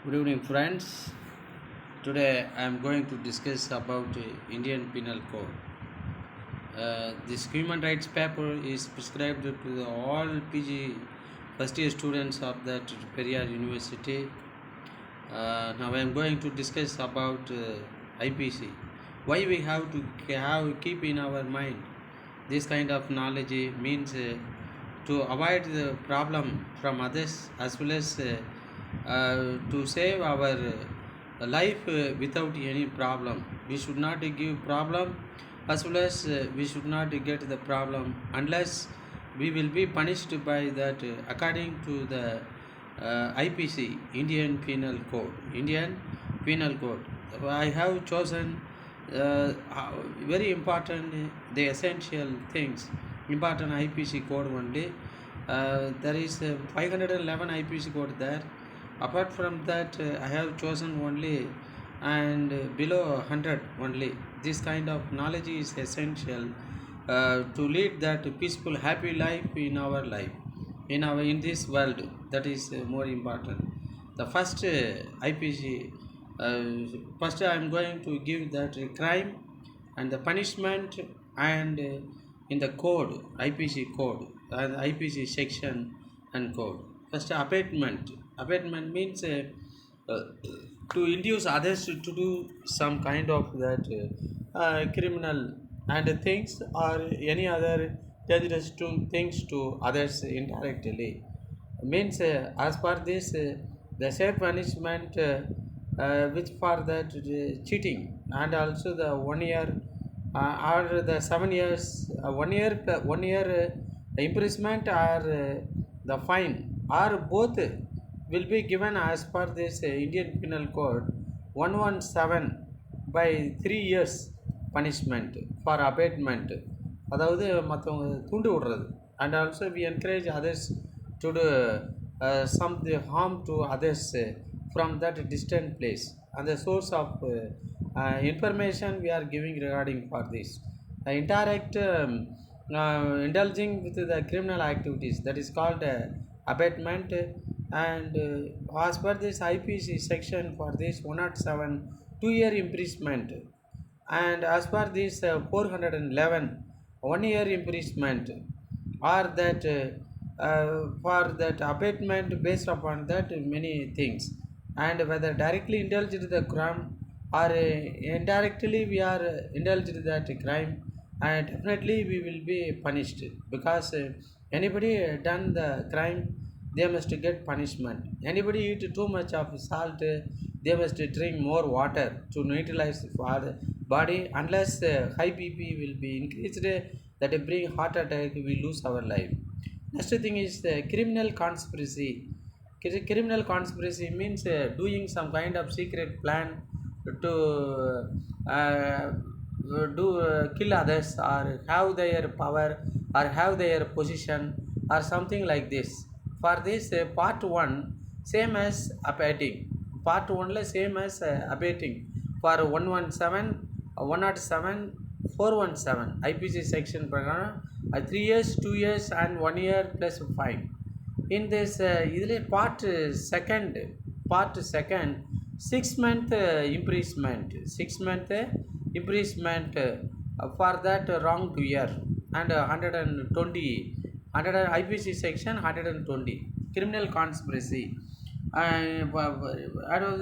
Good evening, friends. Today I am going to discuss about Indian Penal Code. This human rights paper is prescribed to all PG first year students of that Periyar University. Now I am going to discuss about IPC. Why we have to keep in our mind this kind of knowledge means to avoid the problem from others as well as to save our life without any problem. We should not give problem as well as we should not get the problem unless we will be punished by that according to the IPC, Indian Penal Code. Indian Penal Code. I have chosen very important, the essential things, important IPC code only. There is 511 IPC code there. Apart from that, I have chosen only and below 100 only. This kind of knowledge is essential to lead that peaceful, happy life in our life, in this world. That is more important. The first IPC. First, I am going to give that crime and the punishment and in the code, IPC code, IPC section and code. First, abatement. Abatement means uh, to induce others to do some kind of that criminal and things or any other dangerous things to others indirectly. Means as per this, the safe punishment which for that cheating and also the 1 year or the 7 years 1 year imprisonment or the fine or both will be given as per this Indian Penal Code 117 by 3 years punishment for abatement, அதாவது மற்றவங்க தூண்டி விடுறது. And also we encourage others to do some harm to others from that distant place, and the source of information we are giving regarding for this indirect indulging with the criminal activities, that is called abatement. And as per this IPC section for this 107 2 year imprisonment, and as per this 411 1 year imprisonment, or that for that abatement based upon that many things, and whether directly indulged the crime or indirectly we are indulged that crime, and definitely we will be punished because anybody done the crime, they must get punishment. Anybody eat too much of salt, they must drink more water to neutralize for the body. Unless high BP will be increased, that bring heart attack, we lose our life. Next thing is the criminal conspiracy. Criminal conspiracy means doing some kind of secret plan to do kill others or have their power or have their position or something like this. For this part 1 same as abating, part 1 same as abating for 117 107 417 IPC section prakaram 3 years 2 years and 1 year plus fine. In this part second 6 month imprisonment, 6 month imprisonment for that wrong to year, and 120 under IPC section 120 criminal conspiracy,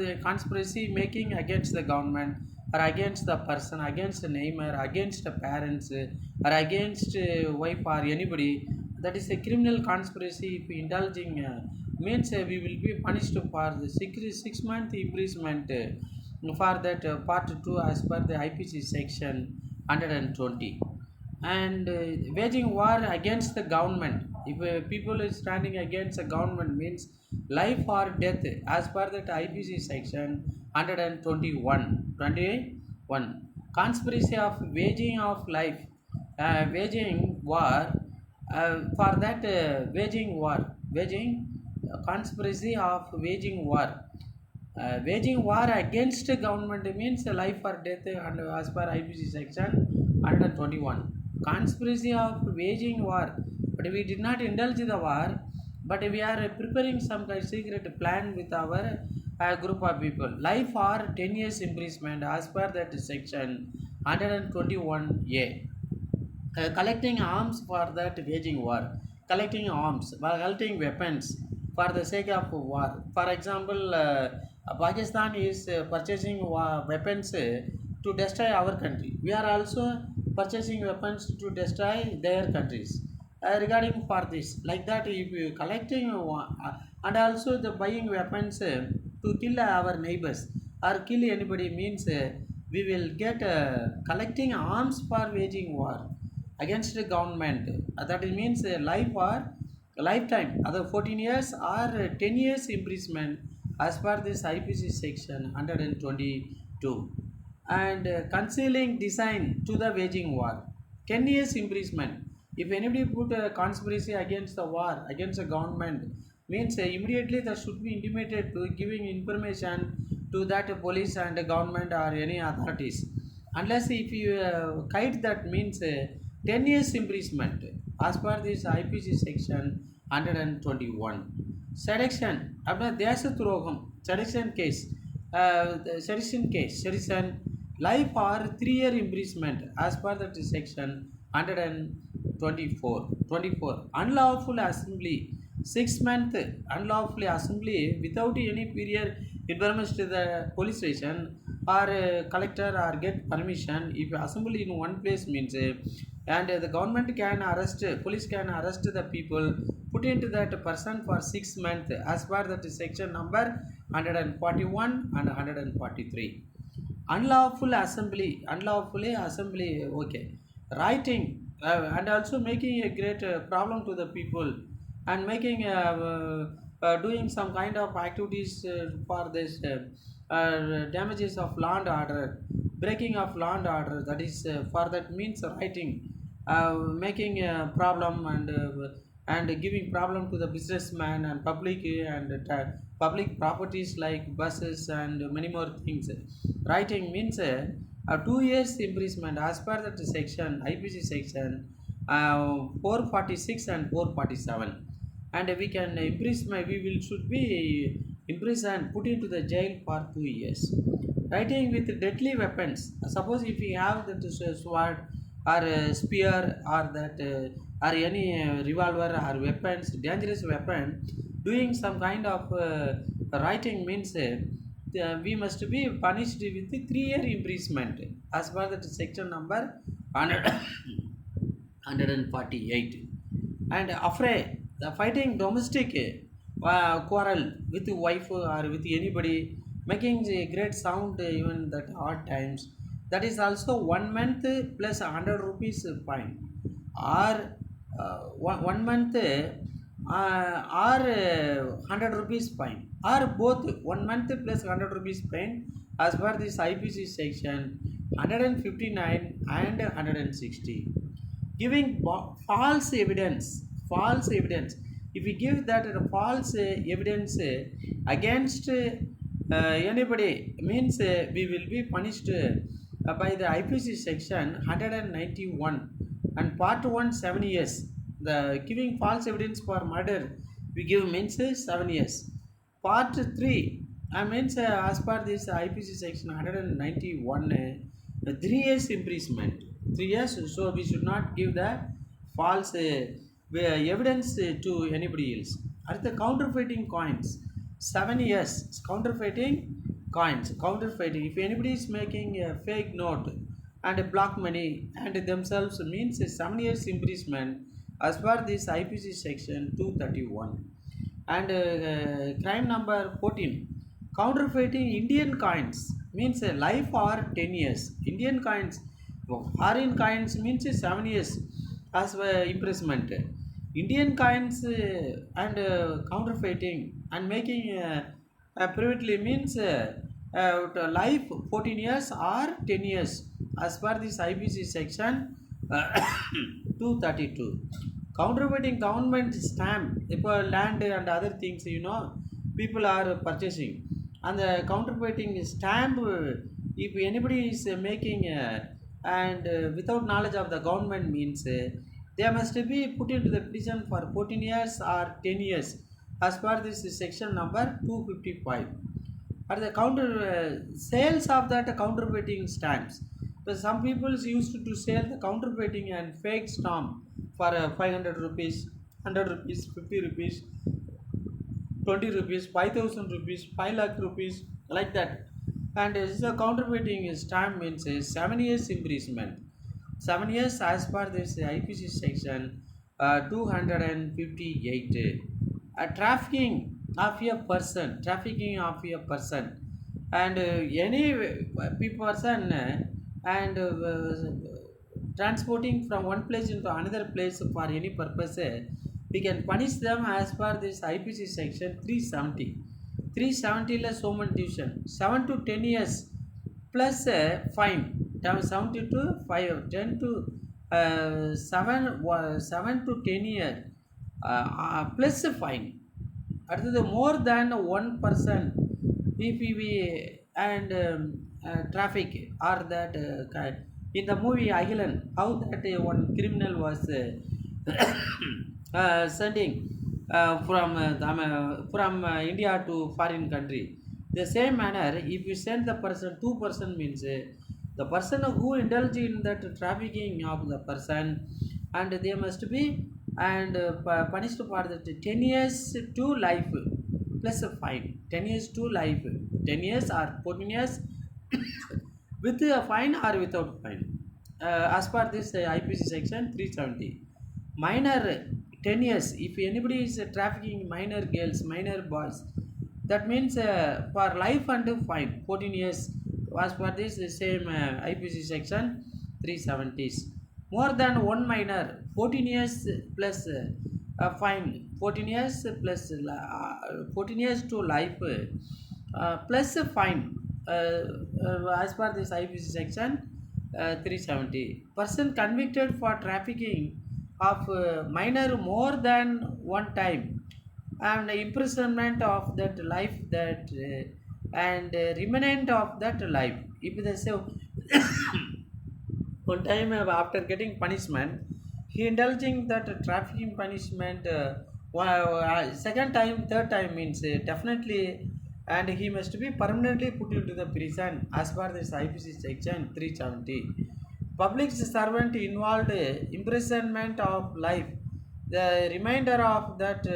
the conspiracy making against the government or against the person, against the neighbor, against the parents, or against wife or anybody. That is a criminal conspiracy. If indulging means we will be punished for the 6 month imprisonment for that part 2 as per the IPC section 120. And waging war against the government, if people is standing against the government means life or death as per that IPC section 121. Conspiracy of waging of life, waging war for that waging conspiracy of waging war. Waging war against government means life or death, and as per IPC section 121. Conspiracy of waging war, but we did not indulge the war, but we are preparing some secret plan with our a group of people. Life or 10 years imprisonment as per that section 121A. Collecting arms for that waging war, collecting arms, collecting weapons for the sake of war. For example, Pakistan is purchasing weapons to destroy our country. We are also purchasing weapons to destroy their countries. Regarding for this, like that, if you collecting and also the buying weapons to kill our neighbors or kill anybody means we will get collecting arms for waging war against the government. That means life or lifetime, other 14 years or 10 years imprisonment as per this IPC section 122. And concealing design to the waging war, 10 years imprisonment. If anybody put a conspiracy against the war against the government means immediately that should be intimated to giving information to that police and government or any authorities. Unless if you kite, that means 10 years imprisonment as per this IPC section 121. Sedition, after Desathrogam, sedition case, sedition, life or 3 year imprisonment as per that section 124. 24. Unlawful assembly, 6 month unlawfully assembly without any period information to the police station or collector or get permission. If assembly in one place means and the government can arrest, police can arrest the people, put into that person for 6 months as per that section number 141 and 143. Unlawful assembly, unlawfully assembly, okay, writing and also making a great problem to the people and making doing some kind of activities for this damages of land order, breaking of land order, that is for that means writing, making a problem and giving problem to the businessman and public and public properties like buses and many more things. Writing means 2 years imprisonment as per that section IPC section 446 and 447. And we can imprison, we will should be imprisoned, put into the jail for 2 years. Writing with deadly weapons, suppose if we have that sword or spear or that or any revolver or weapons, dangerous weapon, doing some kind of writing means we must be punished with 3 year imprisonment as per that section number 100 148. And affray, the fighting domestic quarrel with wife or with anybody, making a great sound even that odd times, that is also 1 month plus 100 rupees fine, or 1 month or 100 rupees fine, or both 1 month plus 100 rupees fine as per this IPC section 159 and 160. Giving false evidence, if we give that false evidence against anybody means we will be punished by the IPC section 191 and part 1 7 years. The giving false evidence for murder we give means 7 years. Part 3 means as per this IPC section 191 3 years imprisonment, 3 years. So we should not give the false evidence to anybody else. At the counterfeiting coins, 7 years. Counterfeiting coins, counterfeiting, if anybody is making a fake note and a block money and themselves means 7 years imprisonment as per this IPC section 231. And crime number 14, counterfeiting Indian coins means life or 10 years. Indian coins, foreign coins means 7 years as imprisonment. Indian coins and counterfeiting and making privately means life 14 years or 10 years as per this IPC section 232. Counterfeiting government stamp, if land and other things, people are purchasing, and the counterfeiting stamp, if anybody is making and without knowledge of the government means they must be put into the prison for 14 years or 10 years as per this section number 255. At the counter sales of that counterfeiting stamps. But some people used to sell the counterfeiting and fake stamp for 500 rupees, 100 rupees, 50 rupees, 20 rupees, 5,000 rupees, 5 lakh rupees, like that. And the counterfeiting stamp means 7 years imprisonment. 7 years as per this IPC section 258. Trafficking of a person, and any person and transporting from one place into another place for any purpose, we can punish them as per this IPC section 370. 370 less so much division 7 to 10 years plus fine. 70 to 5 10 to 7 to 10 year plus fine. At the more than one person PPV and traffic or that in the movie Agilan, how that one criminal was sending from India to foreign country. The same manner, if you send the person, two person means the person who indulge in that trafficking of the person, and they must be and punished for that 10 years to life plus a fine. 10 years to life, 10 years or 14 years with a fine or without fine. As per this IPC section 370. Minor 10 years. If anybody is trafficking minor girls, minor boys, that means for life and fine 14 years. As per this same IPC section 370s. More than one minor 14 years plus fine 14 years plus 14 years to life plus fine as per this IPC section 370. Person convicted for trafficking of minor more than one time and imprisonment of that life that and remnant of that life. If they say one time after getting punishment, he indulging that trafficking punishment second time, third time means definitely, and he must be permanently put into the prison as per this IPC section 370. Public servant involved imprisonment of life, the remainder of that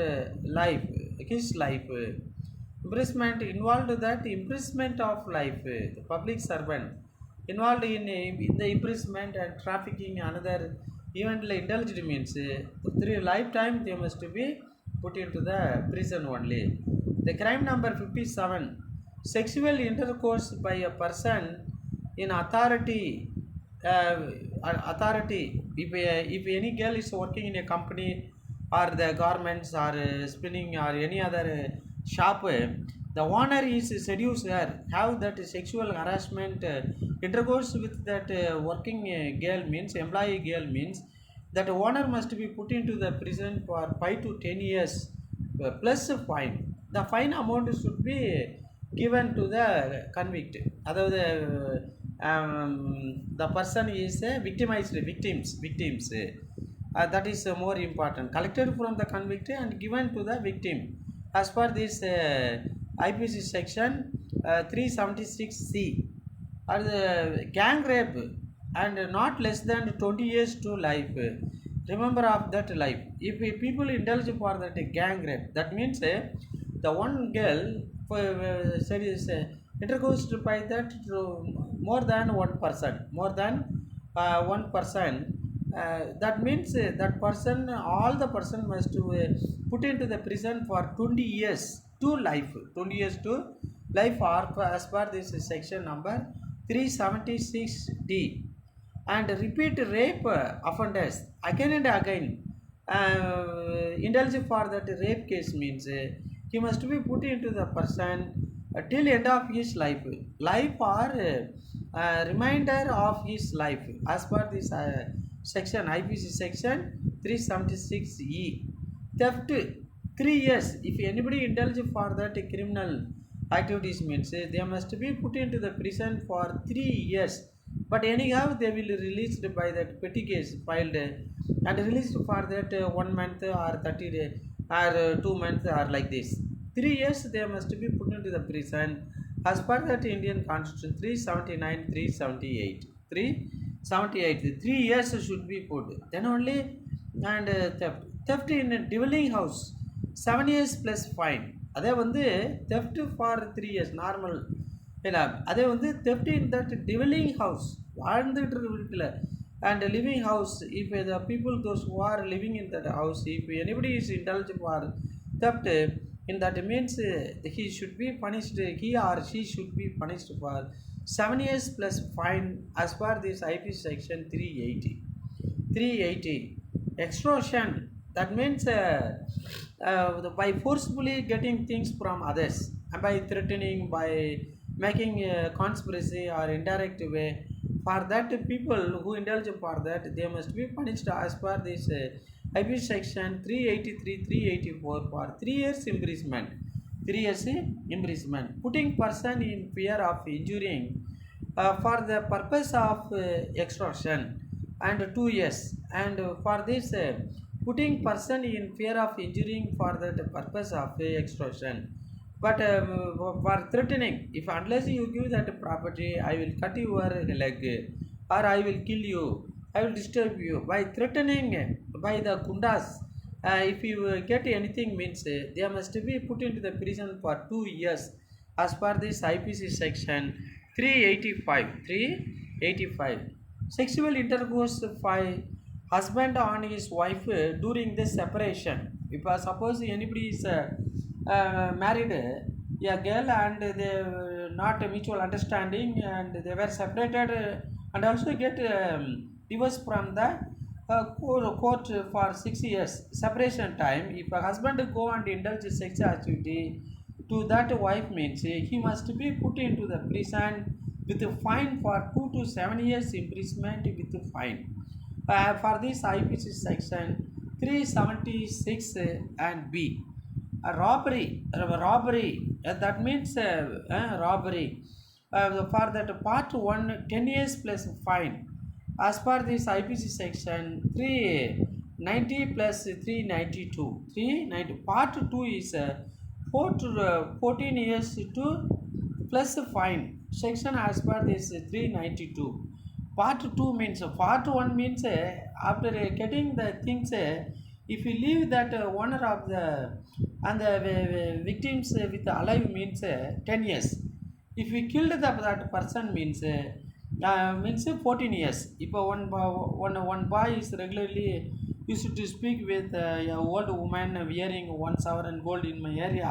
life, his life. Imprisonment involved that imprisonment of life. The public servant involved in the imprisonment and trafficking another event indulged means through lifetime they must be put into the prison only. The crime number 57, sexual intercourse by a person in authority. Authority. If any girl is working in a company or the garments or spinning or any other shop, the owner is seduce her, have that sexual harassment intercourse with that working girl means employee girl means that owner must be put into the prison for 5 to 10 years plus fine. The fine amount should be given to the convict. Other the person is victimized victims that is more important, collected from the convict and given to the victim as per this IPC section 376C. Or the gang rape and not less than 20 years to life. Remember of that life. If people indulge for that gang rape, that means the one girl said is intercourse by that more than one person. That means that person, all the person must put into the prison for 20 years to life. 20 years to life or as per this section number 376D. And repeat rape offenders again and again indulge for that rape case means he must be put into the person till end of his life or remainder of his life as per this section IPC section 376E. Theft 3 years. If anybody indulge for that criminal activities means they must be put into the prison for 3 years. But anyhow they will released by that petty case filed and released for that 1 month or 30 days or 2 months or like this. 3 years they must be put into the prison As per that Indian Constitution 379, 378. 378. 3 years should be put. Then only and theft. Theft in a dwelling house 7 years plus fine. அதே வந்து theft for 3 years normal. ஏன்னா அதே வந்து theft in that dwelling house வாழ்ந்துட்டு இருக்குல்ல and living house if the people those who are living in that house if anybody is indulged for theft in that means he should be punished he or she should be punished for 7 years plus fine as per this IPC section 380. 380 extortion that means by forcefully getting things from others and by threatening by making a conspiracy or indirect way for that people who indulge for that they must be punished as per this IP section 383 384 for 3 years imprisonment. 3 years imprisonment putting person in fear of injuring for the purpose of extortion and 2 years and for this putting person in fear of injuring for the purpose of extortion but for threatening if unless you give that property I will cut your leg or I will kill you I will disturb you by threatening by the kundas if you get anything means they must be put into the prison for 2 years as per this IPC section 385. 385 sexual intercourse by husband on his wife during the separation. If suppose anybody is married a girl and they not a mutual understanding and they were separated and also get divorce from the court for 6 years separation time. If a husband go and indulge sex activity to that wife means he must be put into the prison with a fine for 2 to 7 years imprisonment with a fine. For this IPC section 376 and B. Robbery that means robbery for that part 1 10 years plus fine as per this IPC section 390 plus 392. 390 part 2 is 14 years to plus fine section as per this 392. Part 2 means part 1 means after getting the things if you leave that owner of the and the victims with alive means 10 years. If we killed that person means 14 years. If one boy is regularly used to speak with a old woman wearing 1 sovereign gold in my area,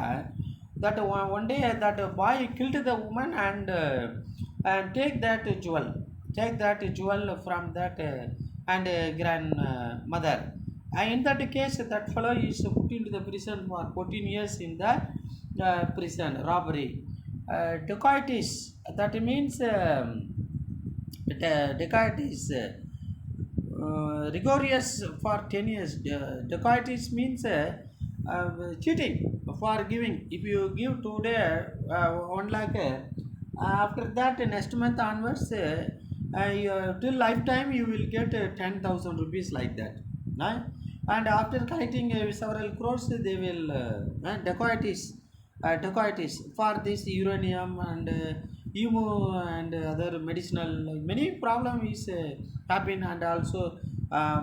that one day that boy killed the woman and take that jewel from that and grandmother. And in that case, that fellow is put into the prison for 14 years in the prison. Robbery. Dacoities. That means dacoities. Rigorous for 10 years. Dacoities means cheating for giving. If you give today 1 lakh, after that next month onwards, till lifetime you will get 10,000 rupees like that. And after collecting several crores, they will dacoities for this uranium and emu and other medicinal many problem is happen and also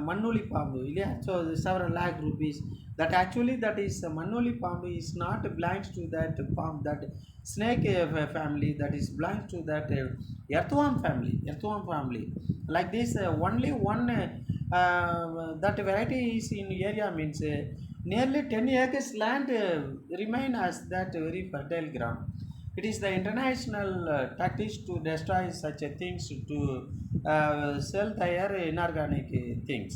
mannoli pambu yeah so several lakh rupees that actually that is mannoli pambu is not belongs to that palm that snake family that is belongs to that earthworm family like this only one that variety is in area means nearly 10 acres land remain as that very fertile ground. It is the international tactics to destroy such a things to sell their inorganic things.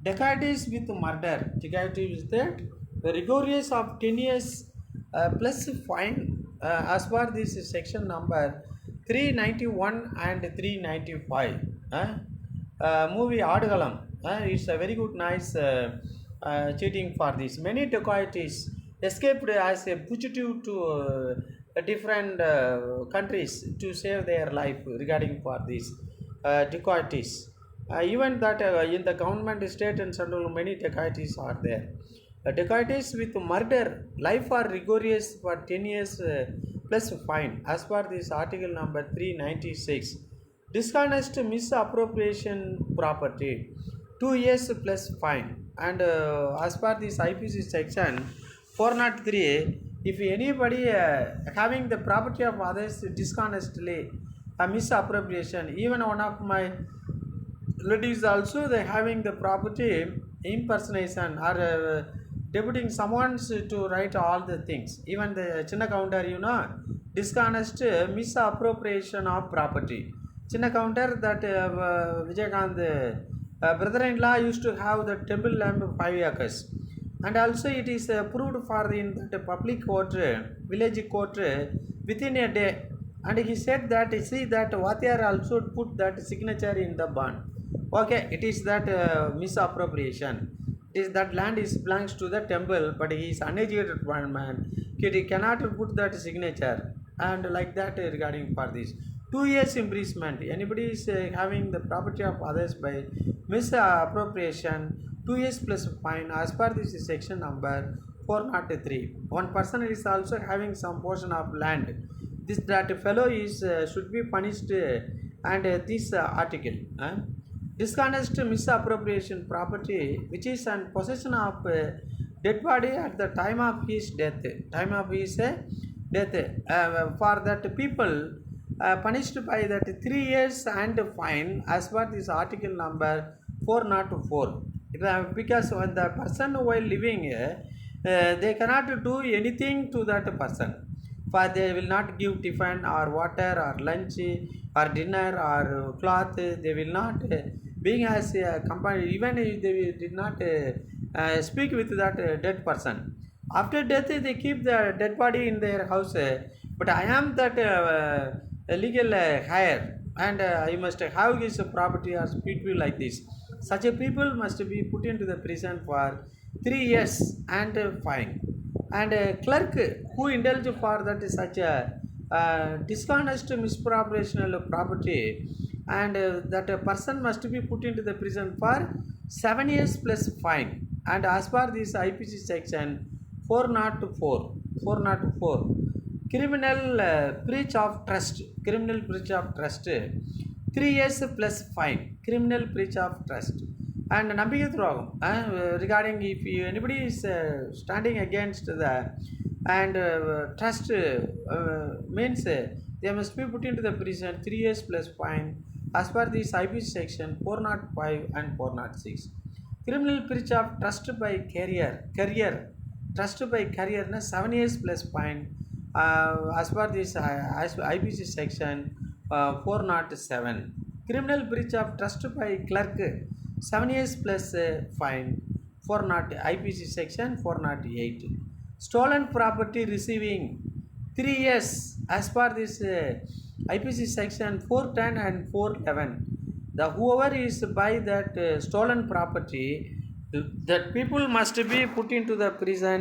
Dacoities with murder. Dacoities with that rigorous of 10 years plus fine as per this section number 391 and 395. Movie Adgalam. It's a very good nice cheating for this. Many dacoities escaped as a fugitive to different countries to save their life regarding for this dacoities. Even that in the government, state and central, many dacoities are there. Dacoities with murder, life are rigorous for 10 years plus fine as per this article number 396. Dishonest misappropriation property, 2 years plus fine. And as per this IPC section 403, if anybody having the property of others dishonestly, a misappropriation, even one of my relatives also they having the property impersonation or deputing someone to write all the things, even the chinna counter, dishonest misappropriation of property. Chinna counter that Vijaykant brother-in-law used to have the temple lamp 5 acres, and also it is proved for in the public court, village court, within a day. And he said that see that Vatyar also put that signature in the bond. Okay, it is that misappropriation. It is that land is belongs to the temple, but he is uneducated one man. He cannot put that signature, and like that regarding for this 2 years imprisonment. Anybody is having the property of others by misappropriation, 2 years plus fine as per this section number 403. One person is also having some portion of land. This that fellow is should be punished, and this article. Dishonest misappropriation property which is in possession of dead body at the time of his death, death, for that people punished by that 3 years and fine as per this article number 404. Because when the person while living, they cannot do anything to that person, for they will not give tiffin or water or lunch or dinner or cloth. They will not being as a company, even if they did not speak with that dead person. After death they keep the dead body in their house, but I am that legal hire, and I must have his property or people like this. Such a people must be put into the prison for 3 years and fine. And a clerk who indulge for that such a dishonest misappropriation of property, and that a person must be put into the prison for 7 years plus fine. And as per this IPC section 404, 404, criminal breach of trust, criminal breach of trust, 3 years plus fine, criminal breach of trust. And நம்பிக்கை துரோகம், regarding if anybody is standing against the and trust, means they must be put into the prison 3 years plus fine as per this IPC section 405 and 406. Criminal breach of trust by carrier, trust by carrier na 7 years plus fine as per this IPC section 407. Criminal breach of trust by clerk 7 years plus fine, 400 IPC section 408. Stolen property receiving 3 years as per this IPC section 410 and 411. The whoever is by that stolen property, that people must be put into the prison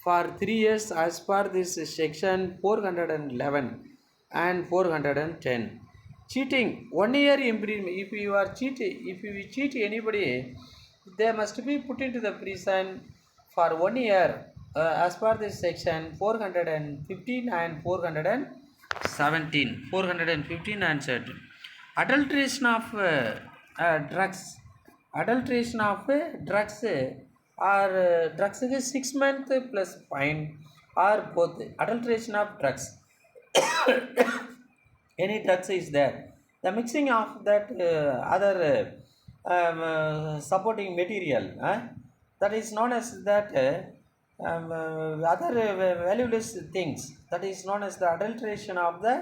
for 3 years as per this section 411 and 410. Cheating, 1 year imprisonment. If you are cheating, if you cheat anybody, they must be put into the prison for 1 year as per this section 415 and 417, 415 and 17. Adulteration of drugs, adulteration of drugs or drugs is 6 months plus fine or both. Adulteration of drugs, any drugs is there, the mixing of that other supporting material, that is known as that other valueless things, that is known as the adulteration of the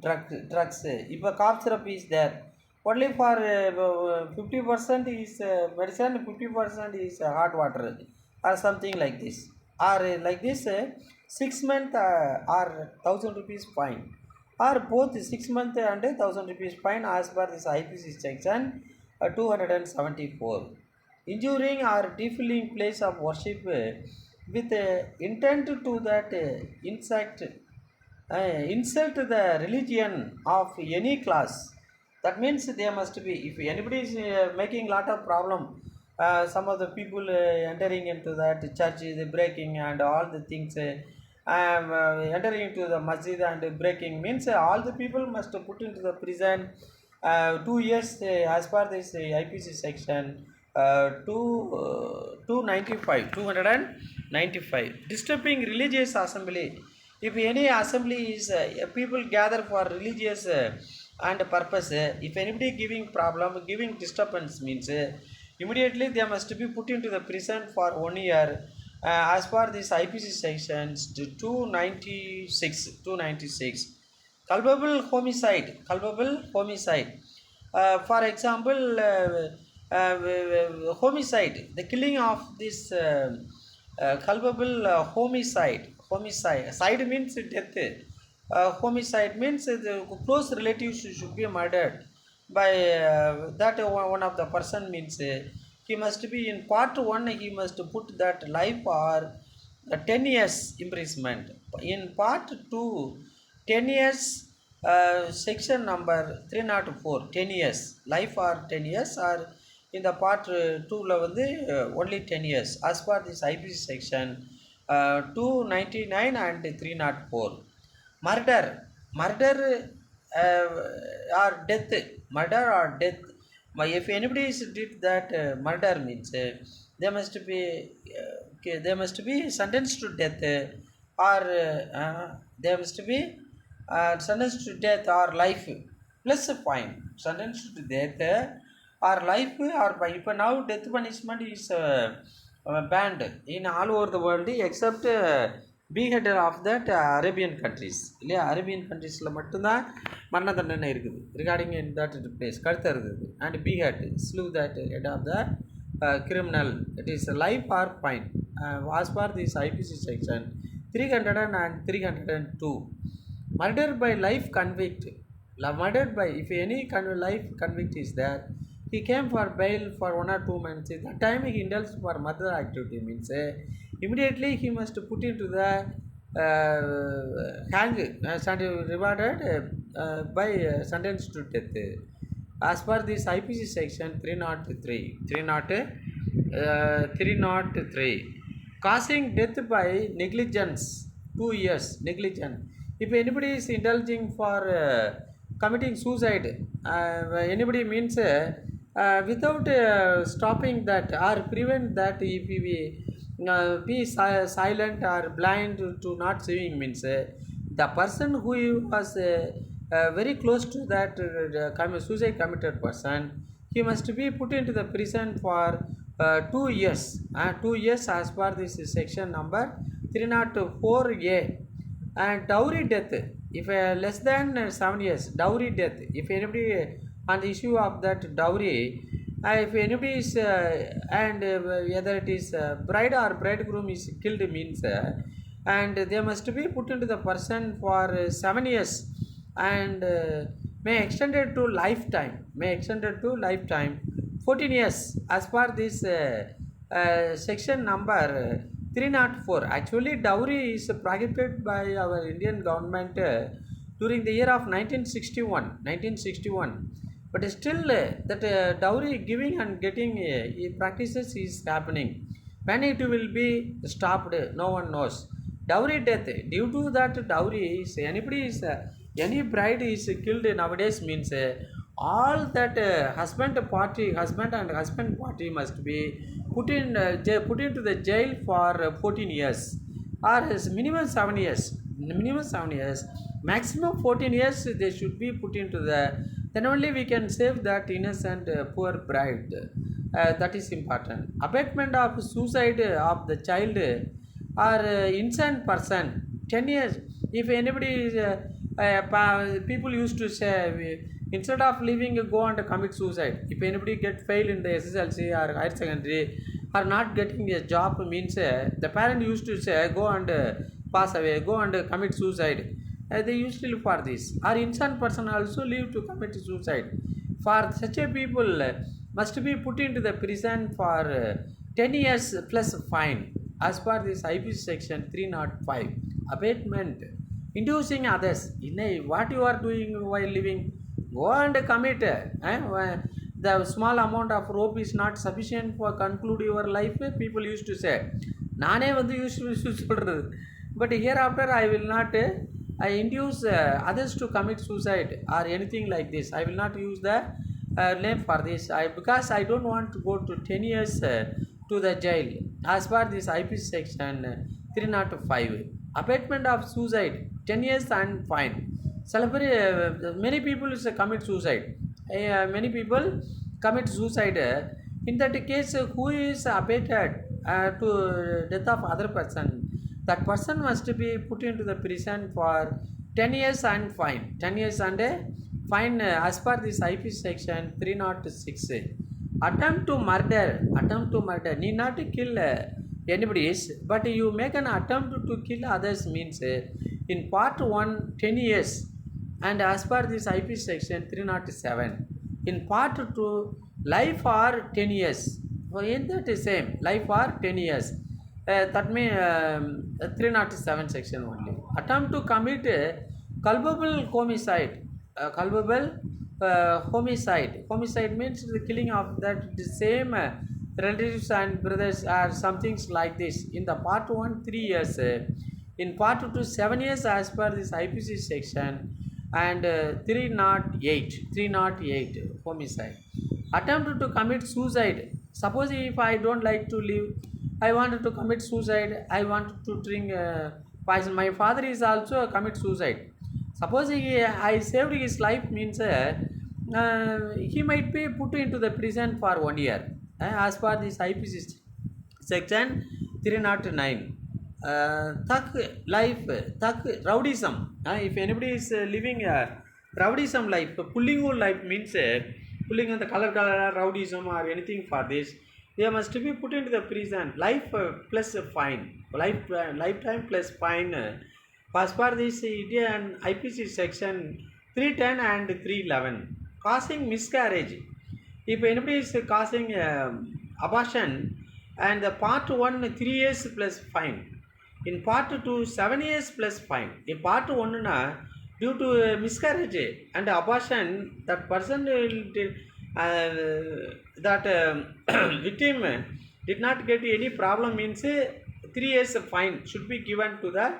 drugs. If a cough syrup is there, only for 50% is medicine, 50% is hot water or something like this, or like this 6 month or 1,000 rupees fine, or both 6 month and 1,000 rupees fine as per this IPC section 274. Injuring or defilling place of worship with intent to that insult the religion of any class. That means they must be, if anybody is making lot of problem, some of the people entering into that church, the breaking and all the things, entering into the masjid and breaking means all the people must put into the prison 2 years as per this IPC section 295 disturbing religious assembly. If any assembly is people gather for religious and purpose, if anybody giving problem, giving disturbance means immediately they must be put into the prison for 1 year as per this IPC sections 296 culpable homicide. For example, homicide, the killing of this culpable homicide. Side means death. Homicide means the close relatives should be murdered by that one of the person means he must be in part 1 he must put that life or 10 years imprisonment. In part 2 10 years section number 304 10 years life or 10 years or in the part 2 only 10 years as per this IPC section 299 and 304. Murder uh, or death, murder or death. If anybody did that murder means they must be sentenced to death or they must be sentenced to death or life plus a fine. Sentenced to death or life or by now death punishment is banned in all over the world except beheaded of that Arabian countries இல்லையா, Arabian கண்ட்ரீஸில் மட்டும்தான் மரண தண்டனை இருக்குது regarding in that place கருத்து இருக்குது and behead slew that head of the criminal. It is life or fine as per this IPC section 300 and 302. Murder by life convict, murdered by if any life convict is there, he came for bail for 1 or 2 months. That time he indulged for murder activity means immediately he must put into the hang and rewarded by sentence to death as per this IPC section 303. Causing death by negligence 2 years negligence. If anybody is indulging for committing suicide, anybody means without stopping that or prevent that, if we be silent or blind to not seeing means the person who was very close to that suicide committed person, he must be put into the prison for 2 years. 2 years as per this section number 304A. And dowry death, if less than 7 years, dowry death, if anybody on the issue of that dowry, if anybody is and whether it is bride or bridegroom is killed means and they must be put into the person for 7 years and may extended to lifetime 14 years as per this section number 304. Actually dowry is prohibited by our Indian government during the year of 1961, but still that dowry giving and getting practices is happening. When it will be stopped, no one knows. Dowry death, due to that dowry is anybody is any bride is killed nowadays means all that husband and husband party must be put into the jail for 14 years or minimum 7 years, maximum 14 years they should be put into the, then only we can save that innocent poor bride. That is important. Abatement of suicide of the child or innocent person 10 years. If anybody is people used to say instead of leaving go and commit suicide. If anybody get fail in the SSLC or higher secondary or not getting a job means the parent used to say go and pass away, go and commit suicide. They used to live for this. Or innocent person also live to commit suicide. For such a people must be put into the prison for 10 years plus fine as per this IPC section 305. Abatement, inducing others in what you are doing while living, go and commit the small amount of rope is not sufficient for conclude your life. People used to say நானே use சொல்கிறது but hereafter I will not I induce others to commit suicide or anything like this. I will not use the name for this. Because I don't want to go to 10 years to the jail as per this IPC section 305. Abatement of suicide 10 years and fine. Many people commit suicide. Many people commit suicide. In that case, who is abated to death of other person? That person must be put into the prison for 10 years and fine. 10 years and fine as per this IP section 306. Attempt to murder. Attempt to murder. Need not to kill anybody, but you make an attempt to kill others means in part 1 10 years, and as per this IP section 307 in part 2 life or 10 years. In that is same life or 10 years. That means 307 section only. Attempt to commit culpable homicide. Culpable homicide. Homicide means the killing of that the same relatives and brothers or something like this. In the part 1 3 years, in part 2 7 years as per this IPC section, and 308 homicide. Attempt to commit suicide. Suppose if I don't like to live, I wanted to commit suicide, I wanted to drink poison. My father is also commit suicide. Suppose I saved his life means he might be put into the prison for 1 year as per this IPC section 309. Thug life, thug rowdyism. If anybody is living a rowdyism life, pulling on life means pulling on the color rowdyism or anything for this, they must be put into the prison. Life plus fine. Lifetime plus fine. As per this Indian IPC section 310 and 311. Causing miscarriage. If anybody is causing abortion, and the part 1 3 years plus fine. In part 2 7 years plus fine. In part 1 due to miscarriage and abortion, that person that victim did not get any problem means 3 years fine should be given to the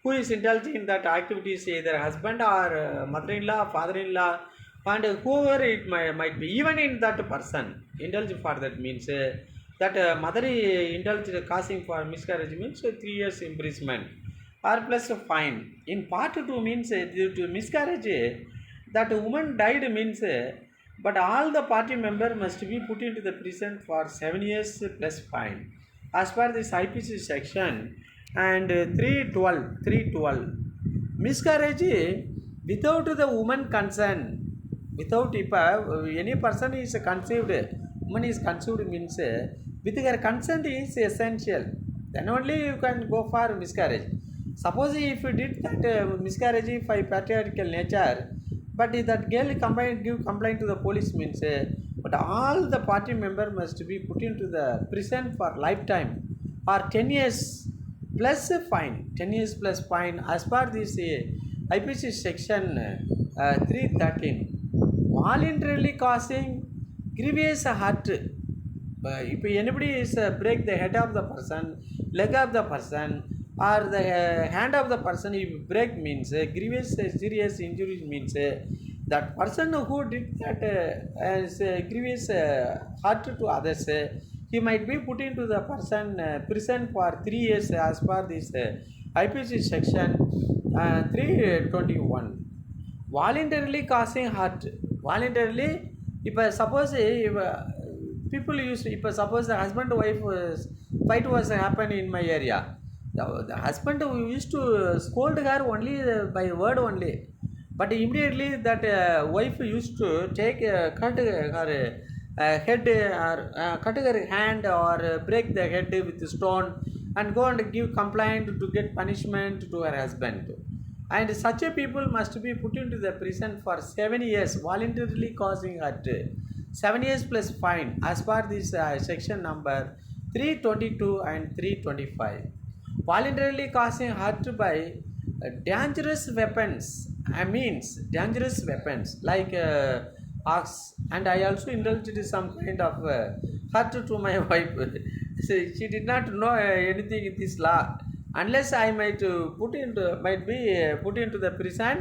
who is indulging in that activities, either husband or mother-in-law, father-in-law, and whoever it might be. Even in that person indulge for that means that mother indulged causing for miscarriage means 3 years imprisonment or plus fine. In part 2 means due to miscarriage that woman died means but all the party member must be put into the prison for 7 years plus fine as per this IPC section. And 312 miscarriage without the woman consent. Without if any person is conceived, woman is conceived means with her consent is essential, then only you can go for miscarriage. Suppose if you did that miscarriage by patriarchal nature, but if that girl give complaint to the police means but all the party member must be put into the prison for lifetime or 10 years plus fine. 10 years plus fine as per this IPC section 313. Voluntarily causing grievous hurt. If anybody is break the head of the person, leg of the person, or the hand of the person, if break means grievous serious injury means that person who did that grievous hurt to others, he might be put into the person prison for 3 years as per this IPC section 321. Voluntarily causing hurt. Voluntarily, if suppose if people use, if suppose the husband wife fight was happen in my area, the husband used to scold her only by word only, but immediately that wife used to take cut her head or cut her hand or break the head with stone and go and give complaint to get punishment to her husband. And such a people must be put into the prison for 7 years, voluntarily causing hurt. 7 years plus fine as per this section number 322 and 325. Voluntarily causing hurt by dangerous weapons. Means dangerous weapons like axe. And I also indulged some kind of hurt to my wife. She did not know anything in this law. unless I might be put into the prison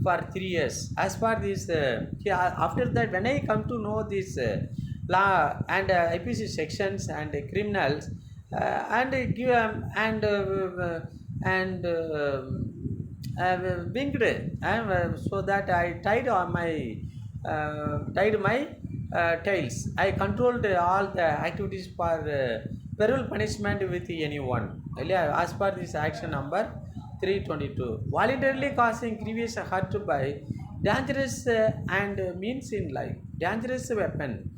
for 3 years. As per this, after that, when I come to know this law and IPC sections and criminals, and give and winked, so that I tied my tails. I controlled all the activities for parole punishment with anyone. As per this action number 322, voluntarily causing grievous hurt by dangerous and means in life, dangerous weapon.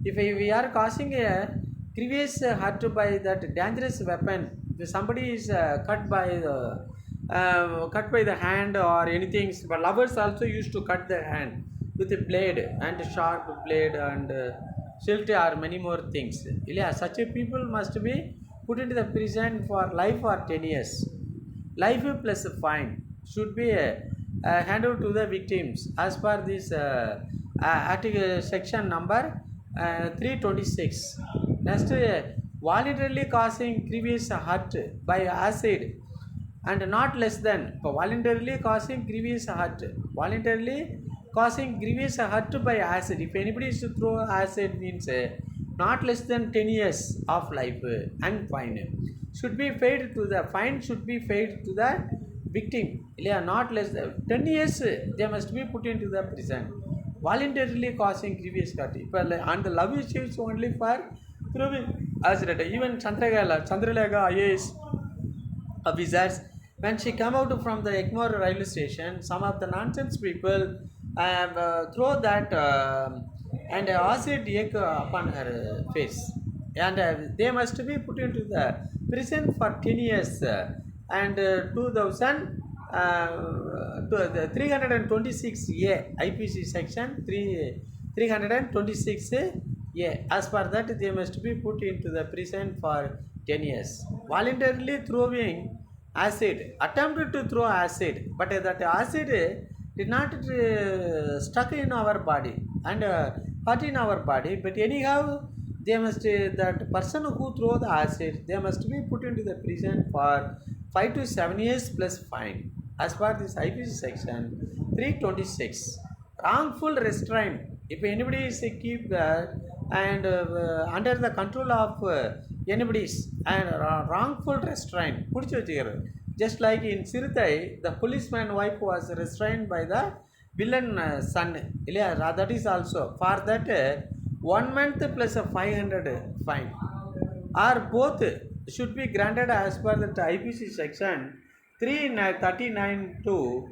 If we are causing a grievous hurt by that dangerous weapon, if somebody is cut by the hand or anything, but lovers also used to cut the hand with a blade and sharp blade and shield or many more things. Yeah, such a people must be put into the prison for life or 10 years. Life plus fine should be handed to the victims as per this article section number 326. Next, voluntarily causing grievous hurt by acid and not less than, voluntarily causing grievous hurt, voluntarily causing grievous hurt by acid. If anybody is to throw acid, means not less than 10 years of life and fine should be paid to the fine should be paid to the victim. Yeah, not less than 10 years they must be put into the prison. Voluntarily causing grievous hurt, and the love issues only for throwing acid. Even Chandralega IAS officers, when she come out from the Egmore railway station, some of the nonsense people throw that and acid egg upon her face, and they must be put into the prison for 10 years and 2000 to the 326A IPC section 326A. As per that, they must be put into the prison for 10 years. Voluntarily throwing acid, attempted to throw acid, but that acid did not stuck in our body and hurt in our body. But anyhow, they must that person who throw the acid, they must be put into the prison for 5 to 7 years plus fine. As per this IPC section 326, wrongful restraint. If anybody is keep and under the control of anybody's and wrongful restraint, just like in Siritai, the policeman wife was restrained by the villain son. That is also for that 1 month plus a 500 fine, or both should be granted as per the IPC section 339 to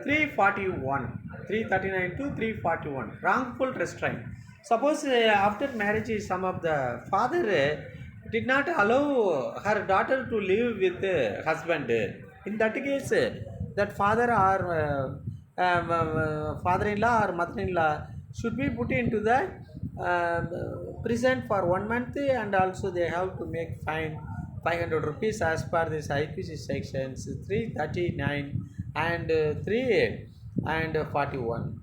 341. 339 to 341. Wrongful restraint. Suppose after marriage, some of the father did not allow her daughter to live with husband. In that case, that father or father-in-law or mother-in-law should be put into the prison for 1 month, and also they have to make fine 500 rupees as per this IPC sections 339 and 3 and 41.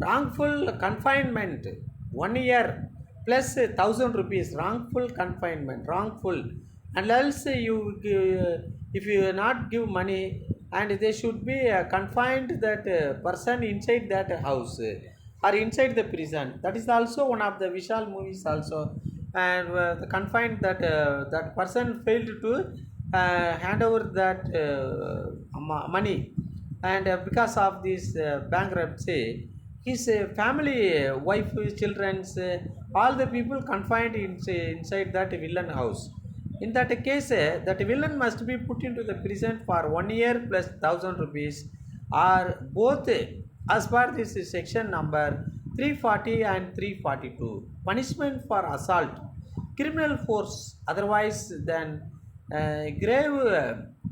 Wrongful confinement 1 year plus 1000 rupees. Wrongful confinement, wrongful, and else you if you not give money, and they should be confined that person inside that house or inside the prison. That is also one of the Vishal movies also, and confined that that person failed to hand over that money, and because of this bankruptcy, his family, wife, children, all the people confined inside that villain house. In that case, that villain must be put into the prison for 1 year plus 1000 rupees, or both, as per this section number 340 and 342. Punishment for assault, criminal force otherwise than grave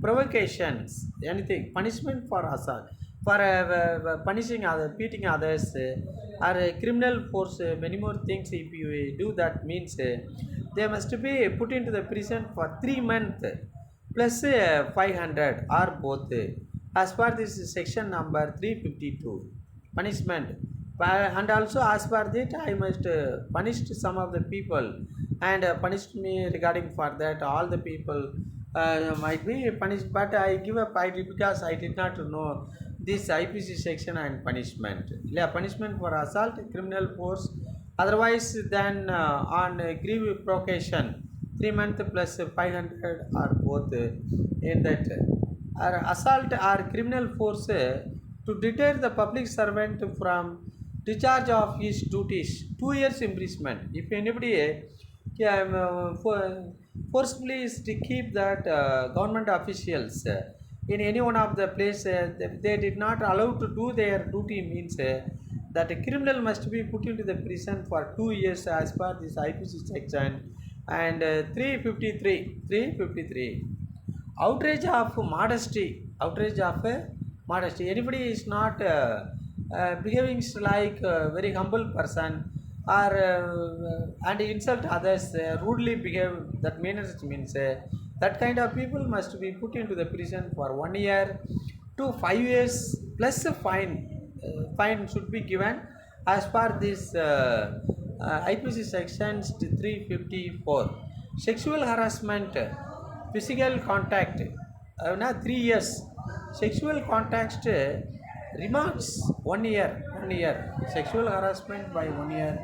provocations, anything. Punishment for assault, for punishing others, beating others, or criminal force, many more things. If you do that, means they must be put into the prison for 3 months plus 500 or both, as per this section number 352. Punishment, and also as per that I must punish some of the people, and punished me regarding for that all the people might be punished, but I give up ID because I did not know this IPC section and punishment. Yeah, punishment for assault, criminal force, otherwise than on grieve provocation, 3 months plus 500 or both in that. Or assault or criminal force to deter the public servant from discharge of his duties, 2 years imprisonment. If anybody can forcefully is to keep that government officials in any one of the place they did not allow to do their duty means that a criminal must be put into the prison for 2 years as per this IPC section and 353 outrage of modesty, outrage of modesty. Anybody is not behaving like a very humble person or and insult others, rudely behave, that means that kind of people must be put into the prison for 1 year to 5 years plus a fine. Fine should be given as per this IPC sections 354. Sexual harassment, physical contact, 3 years. Sexual contact remarks 1 year. Sexual harassment by 1 year,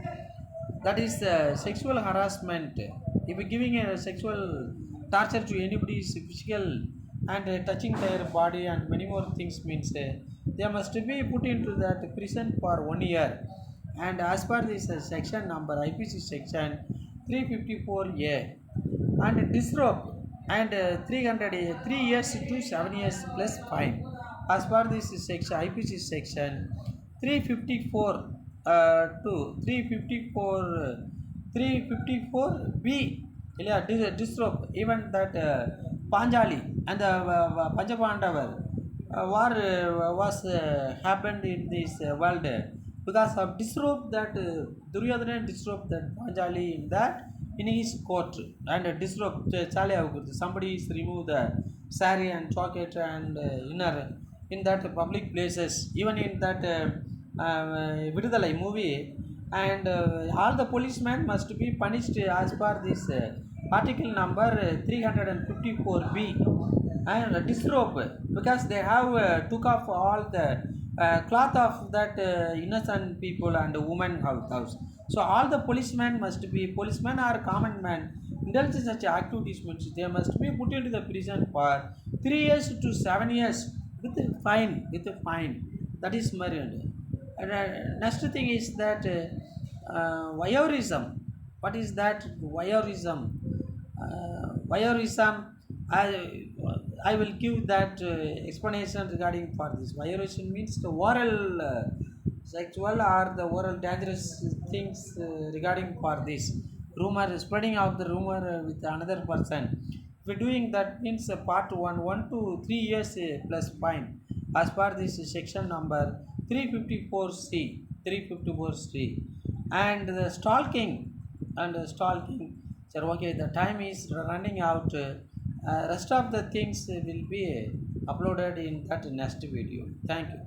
that is sexual harassment. If you're giving a sexual torture to anybody's physical and touching their body and many more things means they must be put into that prison for 1 year. And as per this section number IPC section 354A, and disrobe and 3 years to 7 years plus fine as per this section IPC section 354 to 354 354B. Yeah, disrobe, even that Panjali and the Panchapandava war was happened in this world because of disrobe that Duryodhana disrobe that Panjali in that in his court and disrobe Chale somebody is remove the sari and chocolate and inner in that public places, even in that Vidudalai movie, and all the policemen must be punished as per this article number 354B and disrobe because they have took off all the cloth of that innocent people and women house. So all the policemen must be policemen or common man indulge in such activities means they must be put into the prison for 3 years to 7 years with a fine. That is married. And next thing is that voyeurism. What is that voyeurism? Voyeurism, I will give that explanation regarding for this. Voyeurism means the oral sexual or the oral dangerous things regarding for this. Rumor, spreading of the rumor with another person. If we're doing that means part 1 to 3 years plus fine as per this section number 354C. 354C. And the stalking. Sir, okay, the time is running out. Rest of the things will be uploaded in that next video. Thank you.